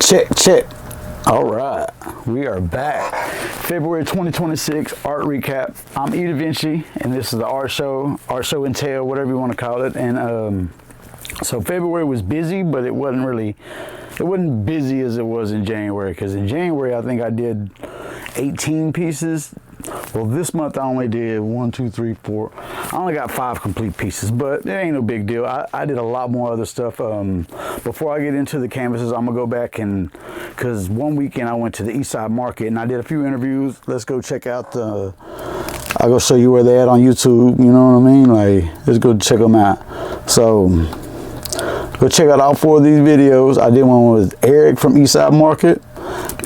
Check, check. All right, we are back. February 2026 art recap. I'm Edavinci, and this is the art show and tale, whatever you want to call it. And so February was busy, but it wasn't busy as it was in January. Because in January, I think I did 18 pieces. Well, this month I only did 1, 2, 3, 4. I only got 5 complete pieces, but it ain't no big deal. I did a lot more other stuff. Before I get into the canvases, I'm gonna go back and, cause one weekend I went to the East Side Market and I did a few interviews. Let's go check out the, I'll go show you where they're at on YouTube, you know what I mean? Like, let's go check them out. So, go check out all 4 of these videos. I did one with Eric from East Side Market.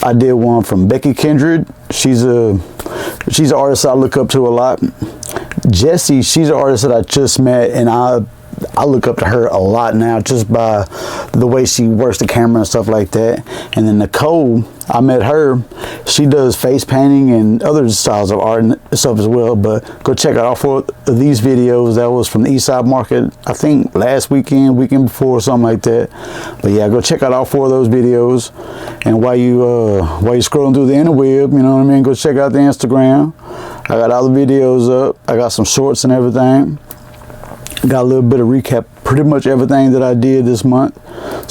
I did one from Becky Kindred. She's an artist I look up to a lot. Jessie, she's an artist that I just met, and I look up to her a lot now just by the way she works the camera and stuff like that. And then Nicole, I met her. She does face painting and other styles of art and stuff as well. But go check out all 4 of these videos. That was from the East Side Market, I think last weekend before, something like that. But yeah, go check out all 4 of those videos. And while you scrolling through the interweb, you know what I mean, go check out the Instagram. I got all the videos up. I got some shorts and everything. Got a little bit of recap, pretty much everything that I did this month.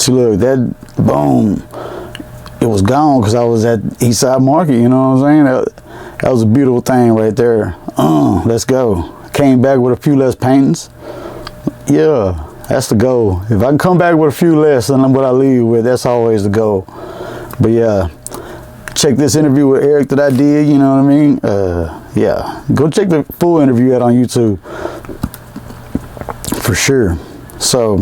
See, look, that, boom, it was gone because I was at East Side Market, you know what I'm saying? That was a beautiful thing right there. Let's go. Came back with a few less paintings. Yeah, that's the goal. If I can come back with a few less than what I leave with, that's always the goal. But yeah, check this interview with Eric that I did, you know what I mean? Yeah, go check the full interview out on YouTube. For sure. So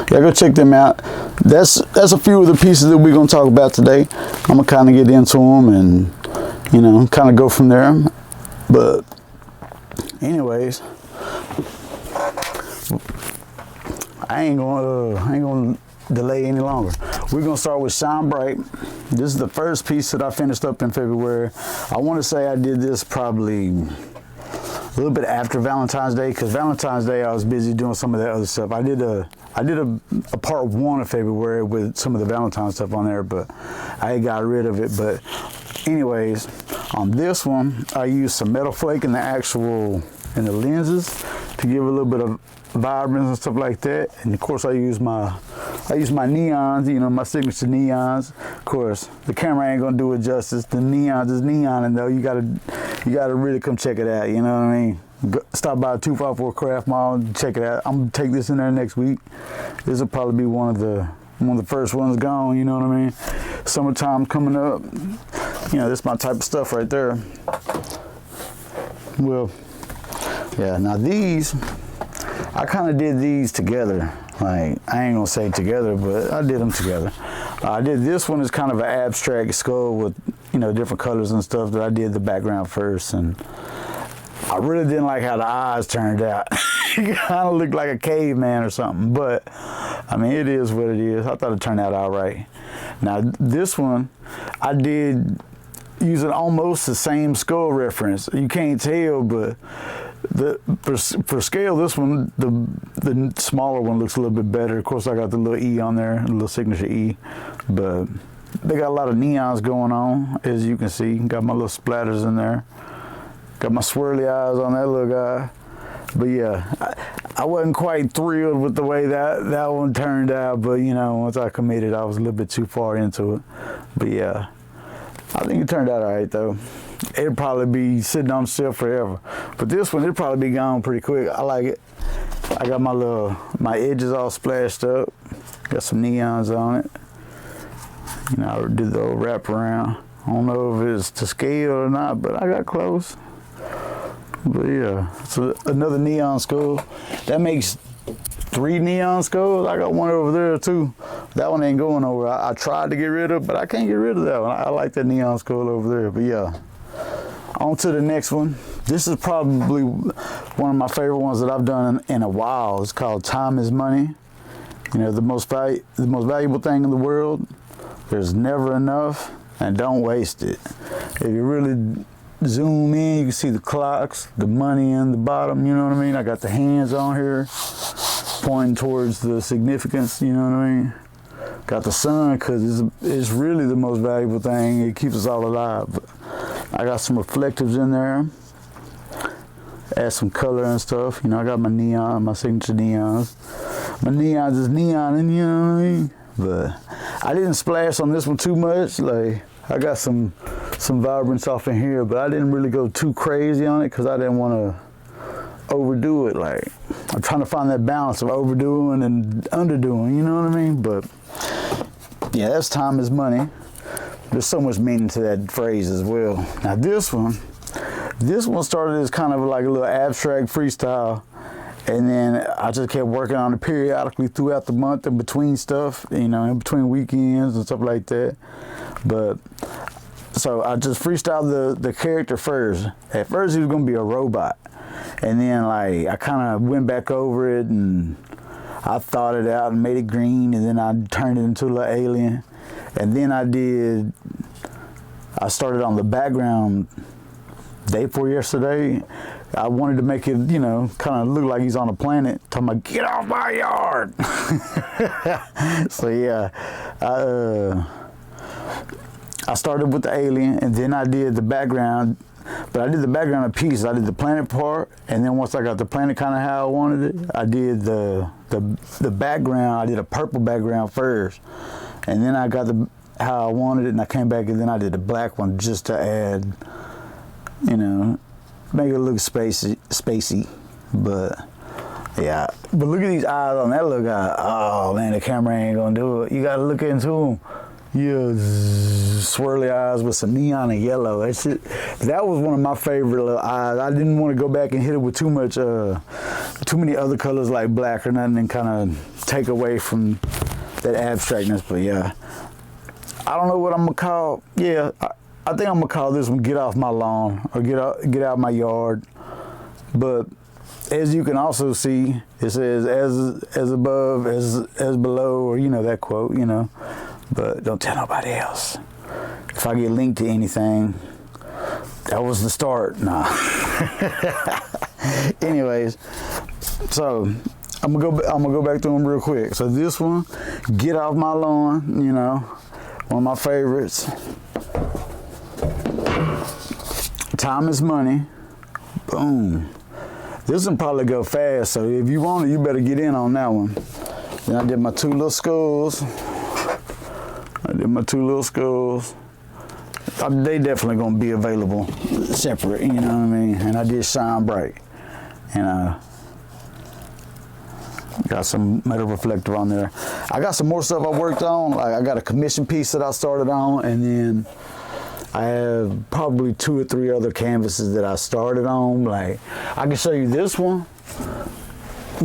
yeah, go check them out. That's a few of the pieces that we're gonna talk about today. I'm gonna kind of get into them and, you know, kind of go from there. But anyways, I ain't gonna delay any longer. We're gonna start with Shine Bright. This is the first piece that I finished up in February. I want to say I did this probably a little bit after Valentine's Day, because Valentine's Day I was busy doing some of that other stuff. I did a part 1 of February with some of the Valentine stuff on there, but I got rid of it. But anyways, on this one I used some metal flake in the lenses to give a little bit of vibrance and stuff like that. And of course I use my neons, you know, my signature neons. Of course, the camera ain't gonna do it justice. The neons is neon, and though you gotta really come check it out. You know what I mean? Stop by 254 Craft Mall and check it out. I'm gonna take this in there next week. This will probably be one of the first ones gone. You know what I mean? Summertime coming up. You know, this is my type of stuff right there. Well, yeah. Now these, I kind of did these together. Like, I ain't gonna say together, but I did them together. I did this one is kind of an abstract skull with, you know, different colors and stuff that I did the background first. And I really didn't like how the eyes turned out. It kind of looked like a caveman or something, but I mean, it is what it is. I thought it turned out all right. Now this one, I did using almost the same skull reference. You can't tell, but for scale, this one, the smaller one looks a little bit better. Of course, I got the little E on there, a little signature E, but they got a lot of neons going on, as you can see. Got my little splatters in there. Got my swirly eyes on that little guy. But yeah, I wasn't quite thrilled with the way that one turned out, but you know, once I committed, I was a little bit too far into it. But yeah, I think it turned out all right though. It'd probably be sitting on the shelf forever. But this one, it'd probably be gone pretty quick. I like it. I got my edges all splashed up. Got some neons on it. You know, I did the old wrap around. I don't know if it's to scale or not, but I got close. But yeah, so another neon skull. That makes 3 neon skulls. I got one over there too. That one ain't going over. I tried to get rid of, but I can't get rid of that one. I like that neon skull over there. But yeah. On to the next one. This is probably one of my favorite ones that I've done in a while. It's called Time is Money. You know, the most valuable thing in the world. There's never enough, and don't waste it. If you really zoom in, you can see the clocks, the money in the bottom, you know what I mean? I got the hands on here pointing towards the significance, you know what I mean? Got the sun because it's really the most valuable thing. It keeps us all alive. But I got some reflectives in there. Add some color and stuff. You know, I got my neon, my signature neons. My neons is neon, and you know what I mean? But I didn't splash on this one too much. Like, I got some vibrance off in here, but I didn't really go too crazy on it because I didn't want to overdo it. Like, I'm trying to find that balance of overdoing and underdoing, you know what I mean? But yeah, that's time is money. There's so much meaning to that phrase as well. Now this one started as kind of like a little abstract freestyle, and then I just kept working on it periodically throughout the month in between stuff, you know, in between weekends and stuff like that. But so I just freestyled the character first. At first he was gonna be a robot, and then like I kind of went back over it and I thought it out and made it green, and then I turned it into a little alien. And then I started on the background day before yesterday. I wanted to make it, you know, kind of look like he's on a planet, talking about, get off my yard. So yeah, I started with the alien, and then I did the background, but I did the background of pieces. I did the planet part, and then once I got the planet kind of how I wanted it, I did the background. I did a purple background first, and then I got how I wanted it, and I came back, and then I did the black one just to add, you know, make it look spacey. But yeah, but look at these eyes on that little guy. Oh man, the camera ain't gonna do it. You gotta look into him. Yeah, swirly eyes with some neon and yellow. That was one of my favorite little eyes. I didn't want to go back and hit it with too many other colors like black or nothing, and kind of take away from that abstractness. But yeah, I don't know what I'm gonna call. Yeah, I think I'm gonna call this one "Get Off My Lawn" or "Get Out My Yard." But as you can also see, it says as above, as below, or you know that quote, you know. But don't tell nobody else. If I get linked to anything, that was the start. Nah. Anyways, so I'm gonna go back to them real quick. So this one, "Get Off My Lawn," you know, one of my favorites. Time is money. Boom. This one probably go fast, so if you want it, you better get in on that one. Then I did my two little skulls. They definitely gonna be available separate, you know what I mean? And I did Shine Bright. And got some metal reflector on there. I got some more stuff I worked on. Like I got a commission piece that I started on, and then I have probably 2 or 3 other canvases that I started on. Like I can show you this one,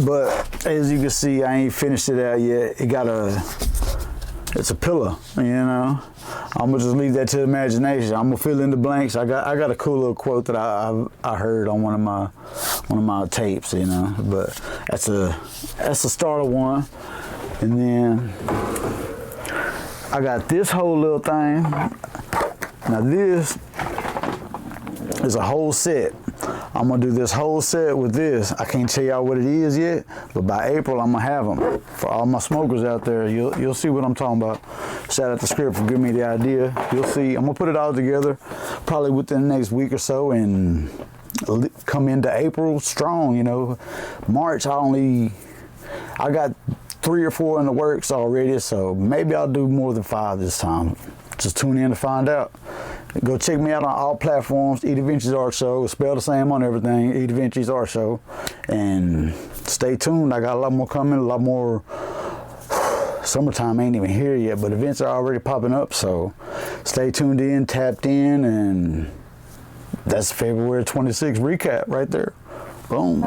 but as you can see, I ain't finished it out yet. It's a pillar, you know. I'm gonna just leave that to imagination. I'm gonna fill in the blanks. I got a cool little quote that I heard on one of my tapes, you know. But that's a starter one, and then I got this whole little thing. Now this is a whole set. I'm gonna do this whole set with this. I can't tell y'all what it is yet, but by April I'm gonna have them. For all my smokers out there, you'll see what I'm talking about. Shout out to Script for giving me the idea. You'll see. I'm gonna put it all together probably within the next week or so, and come into April strong. You know, March I got 3 or 4 in the works already, so maybe I'll do more than 5 this time. Just tune in to find out. Go check me out on all platforms. Edavinci's Art Show. Spell the same on everything. Edavinci's Art Show. And stay tuned. I got a lot more coming. A lot more. Summertime ain't even here yet, but events are already popping up. So stay tuned in, tapped in, and that's February 26th recap right there. Boom.